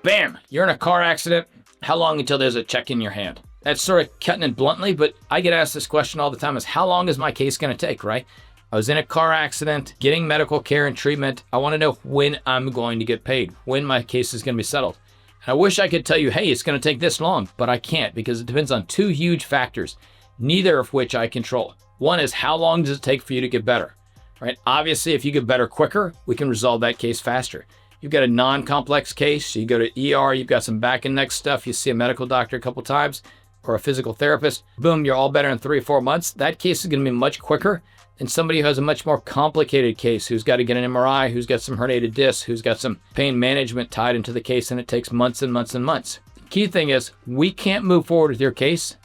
Bam, you're in a car accident. How long until there's a check in your hand? That's sort of cutting it bluntly, but I get asked this question all the time is how long is my case going to take, right? I was in a car accident, getting medical care and treatment. I want to know when I'm going to get paid, when my case is going to be settled. And I wish I could tell you, hey, it's going to take this long, but I can't because it depends on two huge factors, neither of which I control. One is how long does it take for you to get better, right? Obviously, if you get better quicker, we can resolve that case faster. You've got a non-complex case, you go to ER, you've got some back and neck stuff, you see a medical doctor a couple times or a physical therapist, boom, you're all better in 3 or 4 months. That case is going to be much quicker than somebody who has a much more complicated case, who's got to get an MRI, who's got some herniated discs, who's got some pain management tied into the case, and it takes months and months and months. The key thing is we can't move forward with your case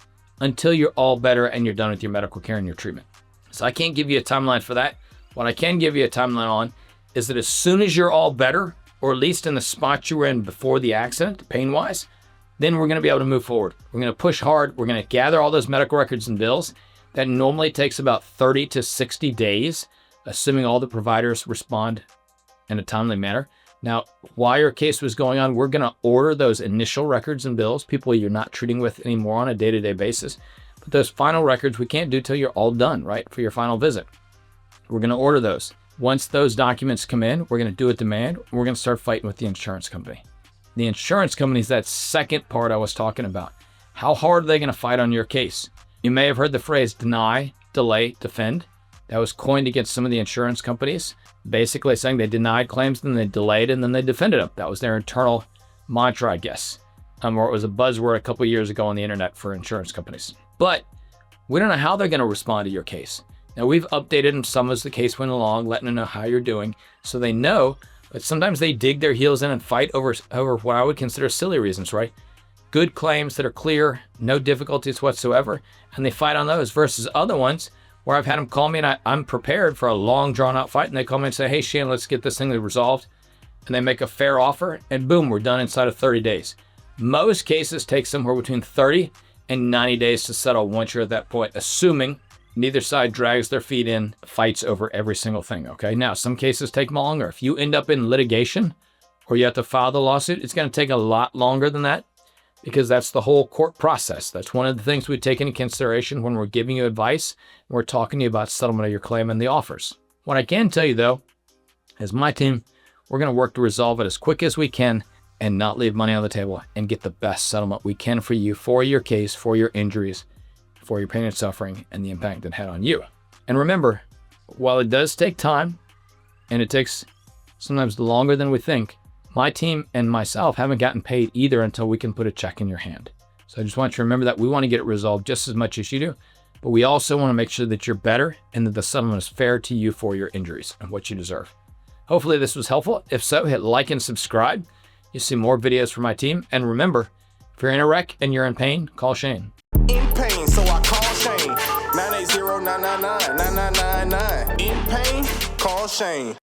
until you're all better and you're done with your medical care and your treatment. So I can't give you a timeline for that. What I can give you a timeline on is that as soon as you're all better, or at least in the spot you were in before the accident, pain-wise, then we're going to be able to move forward. We're going to push hard. We're going to gather all those medical records and bills. That normally takes about 30 to 60 days, assuming all the providers respond in a timely manner. Now, while your case was going on, we're going to order those initial records and bills, people you're not treating with anymore on a day-to-day basis. But those final records we can't do till you're all done, right, for your final visit. We're going to order those. Once those documents come in, we're going to do a demand. We're going to start fighting with the insurance company. The insurance company is that second part I was talking about. How hard are they going to fight on your case? You may have heard the phrase deny, delay, defend. That was coined against some of the insurance companies, basically saying they denied claims, then they delayed, and then they defended them. That was their internal mantra, I guess. Or it was a buzzword a couple years ago on the internet for insurance companies. But we don't know how they're going to respond to your case. Now, we've updated them some as the case went along, letting them know how you're doing, so they know, but sometimes they dig their heels in and fight over what I would consider silly reasons, right? Good claims that are clear, no difficulties whatsoever, and they fight on those versus other ones where I've had them call me and I'm prepared for a long drawn out fight, and they call me and say, hey, Shane, let's get this thing resolved. And they make a fair offer and boom, we're done inside of 30 days. Most cases take somewhere between 30 and 90 days to settle once you're at that point, assuming neither side drags their feet in, fights over every single thing, okay? Now, some cases take longer. If you end up in litigation or you have to file the lawsuit, it's going to take a lot longer than that, because that's the whole court process. That's one of the things we take into consideration when we're giving you advice and we're talking to you about settlement of your claim and the offers. What I can tell you, though, is my team, we're going to work to resolve it as quick as we can and not leave money on the table and get the best settlement we can for you, for your case, for your injuries, for your pain and suffering, and the impact it had on you. And remember, while it does take time, and it takes sometimes longer than we think, my team and myself haven't gotten paid either until we can put a check in your hand. So I just want you to remember that we want to get it resolved just as much as you do, but we also want to make sure that you're better and that the settlement is fair to you for your injuries and what you deserve. Hopefully this was helpful. If so, hit like and subscribe. You'll see more videos from my team. And remember, if you're in a wreck and you're in pain, call Shane. In pain, so I call Shane. 980-999-9999. In pain, call Shane.